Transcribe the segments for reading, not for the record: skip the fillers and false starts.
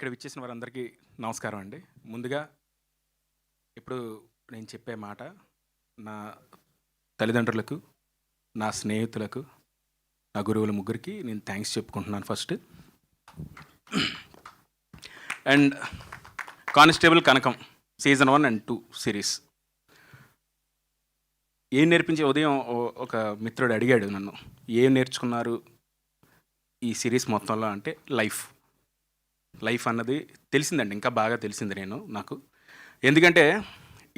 ఇక్కడ విచ్చేసిన వారందరికీ నమస్కారం అండి. ముందుగా ఇప్పుడు నేను చెప్పే మాట నా తల్లిదండ్రులకు, నా స్నేహితులకు, నా గురువుల ముగ్గురికి నేను థ్యాంక్స్ చెప్పుకుంటున్నాను first. And constable Kanakam season 1 and 2 series ఏం నేర్పించే ఉదయం ఒక మిత్రుడు అడిగాడు నన్ను, ఏం నేర్చుకున్నారు ఈ సిరీస్ మొత్తంలో అంటే లైఫ్ అన్నది తెలిసిందండి, ఇంకా బాగా తెలిసింది నాకు. ఎందుకంటే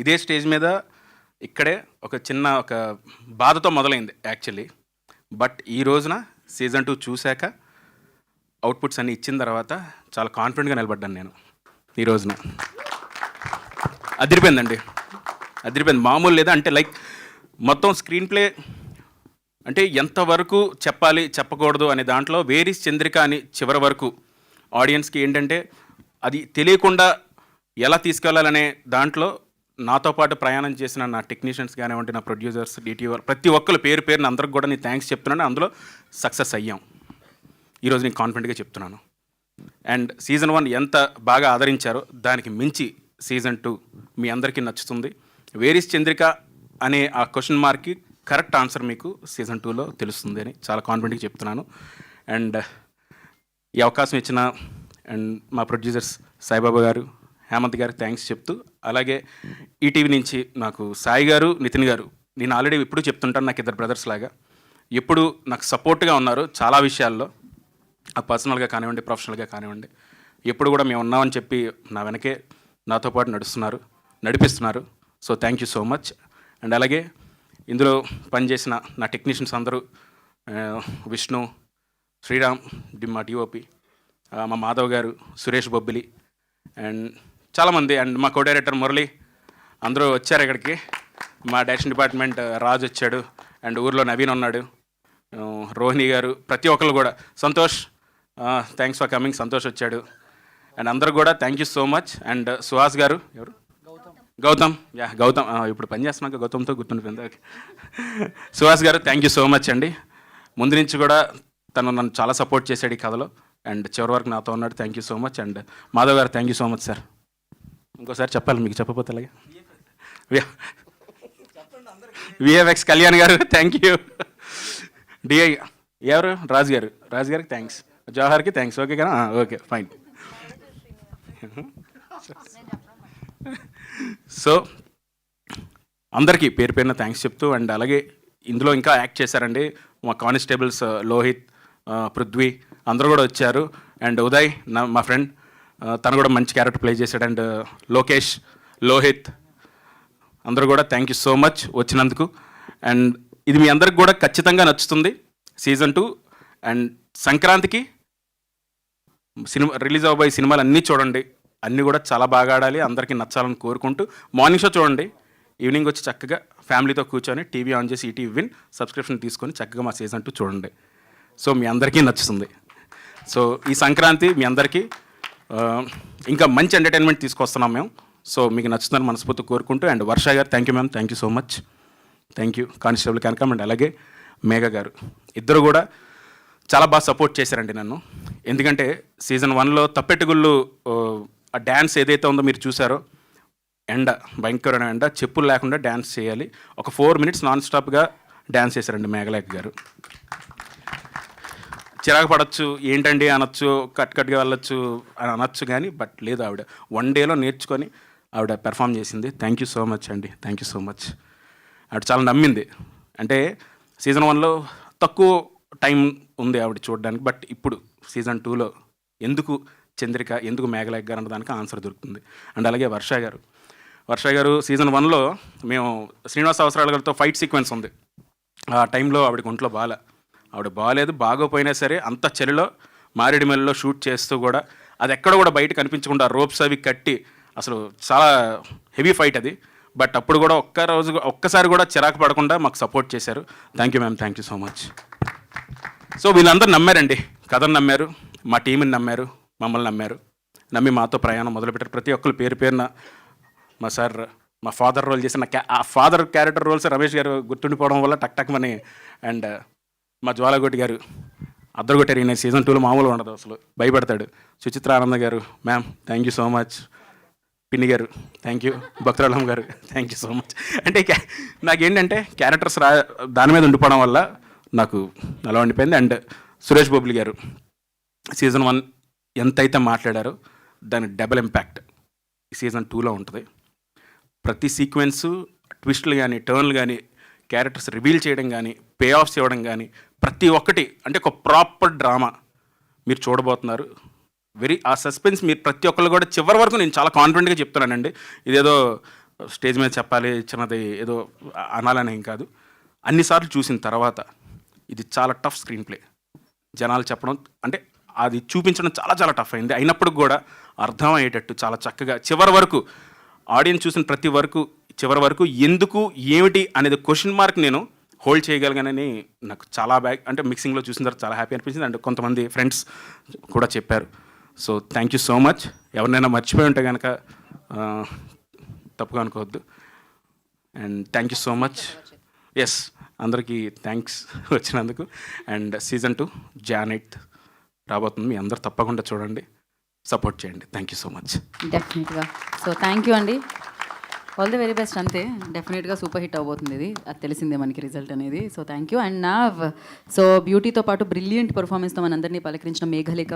ఇదే స్టేజ్ మీద ఇక్కడే ఒక చిన్న బాధతో మొదలైంది యాక్చువల్లీ. బట్ ఈ రోజున సీజన్ 2 చూశాక అవుట్పుట్స్ అన్నీ ఇచ్చిన తర్వాత చాలా కాన్ఫిడెంట్గా నిలబడ్డాను నేను. ఈ రోజున అదిరిపోయిందండి, అదిరిపోయింది, మామూలు లేదా. అంటే లైక్ మొత్తం స్క్రీన్ ప్లే అంటే ఎంతవరకు చెప్పాలి చెప్పకూడదు అనే దాంట్లో వేరీస్ చంద్రిక అని చివరి వరకు ఆడియన్స్కి ఏంటంటే అది తెలియకుండా ఎలా తీసుకెళ్లాలనే దాంట్లో నాతో పాటు ప్రయాణం చేసిన నా టెక్నీషియన్స్ కానివ్వండి, నా ప్రొడ్యూసర్స్, డిటిఓ, ప్రతి ఒక్కరు పేరున అందరికి కూడా నేను థ్యాంక్స్ చెప్తున్నాను. అందులో సక్సెస్ అయ్యాం. ఈరోజు నేను కాన్ఫిడెంట్గా చెప్తున్నాను. అండ్ సీజన్ 1 ఎంత బాగా ఆదరించారో దానికి మించి సీజన్ 2 మీ అందరికీ నచ్చుతుంది. వేరీస్ చంద్రిక అనే ఆ క్వశ్చన్ మార్క్కి కరెక్ట్ ఆన్సర్ మీకు సీజన్ 2లో తెలుస్తుంది అని చాలా కాన్ఫిడెంట్గా చెప్తున్నాను. అండ్ ఈ అవకాశం ఇచ్చిన అండ్ మా ప్రొడ్యూసర్స్ సాయిబాబా గారు, హేమంత్ గారికి థ్యాంక్స్ చెప్తూ, అలాగే ఈటీవీ నుంచి నాకు సాయి గారు, నితిన్ గారు, నేను ఆల్రెడీ ఎప్పుడు చెప్తుంటాను, నాకు ఇద్దరు బ్రదర్స్ లాగా ఎప్పుడు నాకు సపోర్ట్గా ఉన్నారు చాలా విషయాల్లో, పర్సనల్గా కానివ్వండి, ప్రొఫెషనల్గా కానివ్వండి. ఎప్పుడు కూడా మేము ఉన్నామని చెప్పి నా వెనకే నాతో పాటు నడిపిస్తున్నారు. So thank you so much. And అలాగే ఇందులో పనిచేసిన నా టెక్నీషియన్స్ అందరూ, విష్ణు, శ్రీరామ్, మా డిఓపి, మా మాధవ్ గారు, సురేష్ బొబ్బిలి అండ్ చాలామంది, అండ్ మా కో డైరెక్టర్ మురళి, అందరూ వచ్చారు ఇక్కడికి. మా డైరెక్షన్ డిపార్ట్మెంట్ రాజు వచ్చాడు, అండ్ ఊర్లో నవీన్ ఉన్నాడు, రోహిణి గారు, ప్రతి ఒక్కరు కూడా, Santosh, thanks for coming, Santosh వచ్చాడు. అండ్ అందరూ కూడా thank you so much. And Suhas గారు, ఎవరు, గౌతమ్, ఇప్పుడు పని చేస్తున్నాక గౌతమ్తో గుర్తుండిపోయింది. ఓకే, సుహాస్ గారు థ్యాంక్ యూ సో మచ్ అండి. ముందు నుంచి కూడా తను నన్ను చాలా సపోర్ట్ చేశాడు ఈ కథలో, అండ్ చివరి వరకు నాతో ఉన్నాడు. Thank you so much. And Madhav గారు thank you so much sir. ఇంకోసారి చెప్పాలి మీకు, చెప్పకపోతే అలాగే. విఎఫ్ఎక్స్ కళ్యాణ్ గారు థ్యాంక్ యూ. డిఐ ఎవరు, రాజు గారికి థ్యాంక్స్, జవహర్కి థ్యాంక్స్. ఓకే కదా, ఓకే ఫైన్. సో అందరికీ పేరున థ్యాంక్స్ చెప్తూ, అండ్ అలాగే ఇందులో ఇంకా యాక్ట్ చేశారండి మా కానిస్టేబుల్స్ లోహిత్, పృథ్వీ, అందరూ కూడా వచ్చారు. అండ్ ఉదయ్ మా ఫ్రెండ్, తను కూడా మంచి క్యారెక్టర్ ప్లే చేశాడు. అండ్ లోకేష్, లోహిత్, అందరూ కూడా థ్యాంక్ యూ సో మచ్ వచ్చినందుకు. అండ్ ఇది మీ అందరికి కూడా ఖచ్చితంగా నచ్చుతుంది సీజన్ 2. అండ్ సంక్రాంతికి రిలీజ్ అవబోయే సినిమాలు అన్నీ చూడండి, అన్నీ కూడా చాలా బాగా ఆడాలి, అందరికీ నచ్చాలని కోరుకుంటూ మార్నింగ్ షో చూడండి, ఈవినింగ్ వచ్చి చక్కగా ఫ్యామిలీతో కూర్చొని టీవీ ఆన్ చేసి ఈటీవీ విన్ సబ్స్క్రిప్షన్ తీసుకొని చక్కగా మా సీజన్ 2 చూడండి. సో మీ అందరికీ నచ్చుతుంది. సో ఈ సంక్రాంతి మీ అందరికీ ఇంకా మంచి ఎంటర్టైన్మెంట్ తీసుకొస్తున్నాం మేము. సో మీకు నచ్చుతుందని మనస్ఫూర్తి కోరుకుంటూ, అండ్ వర్ష గారు thank you ma'am, thank you so much, thank you. Constable Kanakam and అలాగే మేఘ గారు, ఇద్దరు కూడా చాలా బాగా సపోర్ట్ చేశారండి నన్ను. ఎందుకంటే సీజన్ 1లో తప్పెట్టుగుళ్ళు ఆ డ్యాన్స్ ఏదైతే ఉందో మీరు చూసారో, భయంకరమైన ఎండ, చెప్పులు లేకుండా డ్యాన్స్ చేయాలి, ఒక 4 minutes నాన్ స్టాప్గా డ్యాన్స్ చేశారండి మేఘలేఖ గారు. చిరాకు పడవచ్చు, ఏంటండి అనొచ్చు, కట్గా వెళ్ళొచ్చు అని అనొచ్చు, కానీ బట్ లేదు, ఆవిడ 1 dayలో నేర్చుకొని ఆవిడ పెర్ఫామ్ చేసింది. థ్యాంక్ యూ సో మచ్ అండి, థ్యాంక్ యూ సో మచ్. ఆవిడ చాలా నమ్మింది. అంటే సీజన్ 1లో తక్కువ టైం ఉంది ఆవిడ చూడడానికి, బట్ ఇప్పుడు సీజన్ 2లో ఎందుకు చంద్రిక, ఎందుకు మేఘలేఖ గారు అన్నదానికి ఆన్సర్ దొరుకుతుంది. అండ్ అలాగే వర్ష గారు సీజన్ 1లో మేము శ్రీనివాస అవసరాల గారితో ఫైట్ సీక్వెన్స్ ఉంది. ఆ టైంలో ఆవిడకి ఒంట్లో బాగాలేదు, బాగోపోయినా సరే అంత చలిలో మారేడుమల్లిలో షూట్ చేస్తూ కూడా అది ఎక్కడ కూడా బయట కనిపించకుండా రోప్స్ అవి కట్టి, అసలు చాలా హెవీ ఫైట్ అది. బట్ అప్పుడు కూడా ఒక్కసారి కూడా చిరాకు పడకుండా మాకు సపోర్ట్ చేశారు. Thank you ma'am, thank you so much. So వీళ్ళందరూ నమ్మారండి, కథను నమ్మారు, మా టీంని నమ్మారు, మమ్మల్ని నమ్మి మాతో ప్రయాణం మొదలుపెట్టారు. ప్రతి ఒక్కరు పేరున మా సార్, మా ఫాదర్ రోల్ చేసిన ఆ ఫాదర్ క్యారెక్టర్ రోల్స్ రమేష్ గారు గుర్తుండిపోవడం వల్ల టక్ మని, అండ్ మా జ్వాలగొట్టి గారు అద్దరుగొట్టారు. ఈయన సీజన్ 2లో మామూలుగా ఉండదు, అసలు భయపడతాడు. సుచిత్ర ఆనంద్ గారు ma'am thank you so much. పిన్ని గారు థ్యాంక్ యూ. భక్తురాలం గారు థ్యాంక్ యూ సో మచ్. అంటే నాకేంటంటే క్యారెక్టర్స్ దాని మీద ఉండిపోవడం వల్ల నాకు అలా ఉండిపోయింది. అండ్ సురేష్ బొబ్లి గారు సీజన్ 1 ఎంతైతే మాట్లాడారో దానికి డబుల్ ఇంపాక్ట్ సీజన్ 2లో ఉంటుంది. ప్రతి సీక్వెన్సు ట్విస్టులు కానీ టర్న్లు కానీ క్యారెక్టర్స్ రివీల్ చేయడం కానీ పే ఆఫ్స్ ఇవ్వడం కానీ ప్రతి ఒక్కటి అంటే ఒక ప్రాపర్ డ్రామా మీరు చూడబోతున్నారు. ఆ సస్పెన్స్ మీరు ప్రతి ఒక్కళ్ళు కూడా చివరి వరకు నేను చాలా కాన్ఫిడెంట్గా చెప్తున్నానండి. ఇదేదో స్టేజ్ మీద చెప్పాలి చిన్నది ఏదో అనాలని ఏం కాదు. అన్నిసార్లు చూసిన తర్వాత ఇది చాలా టఫ్ స్క్రీన్ ప్లే. జనాలు చెప్పడం అంటే అది చూపించడం చాలా చాలా టఫ్ అయింది. అయినప్పుడు కూడా అర్థం అయ్యేటట్టు చాలా చక్కగా చివరి వరకు ఆడియన్స్ చూసిన చివరి వరకు ఎందుకు ఏమిటి అనేది క్వశ్చన్ మార్క్ నేను హోల్డ్ చేయగలిగానని నాకు చాలా అంటే మిక్సింగ్లో చూసిన తర్వాత చాలా హ్యాపీ అనిపించింది. అండ్ కొంతమంది ఫ్రెండ్స్ కూడా చెప్పారు. So thank you so much. ఎవరినైనా మర్చిపోయి ఉంటే కనుక తప్పుగా అనుకోవద్దు. And thank you so much. Yes, అందరికీ థ్యాంక్స్ వచ్చినందుకు. అండ్ సీజన్ 2 Jan 8th రాబోతుంది. మీ అందరు తప్పకుండా చూడండి, సపోర్ట్ చేయండి. Thank you so much. డెఫినెట్గా. సో థ్యాంక్ యూ అండి. All the very best. అంతే, డెఫినెట్గా సూపర్ హిట్ అవబోతుంది ఇది, అది తెలిసిందే మనకి రిజల్ట్ అనేది. So thank you. అండ్ నా సో బ్యూటీతో పాటు బ్రిలియంట్ పర్ఫార్మెన్స్తో మనందరినీ పలకరించిన మేఘలేఖ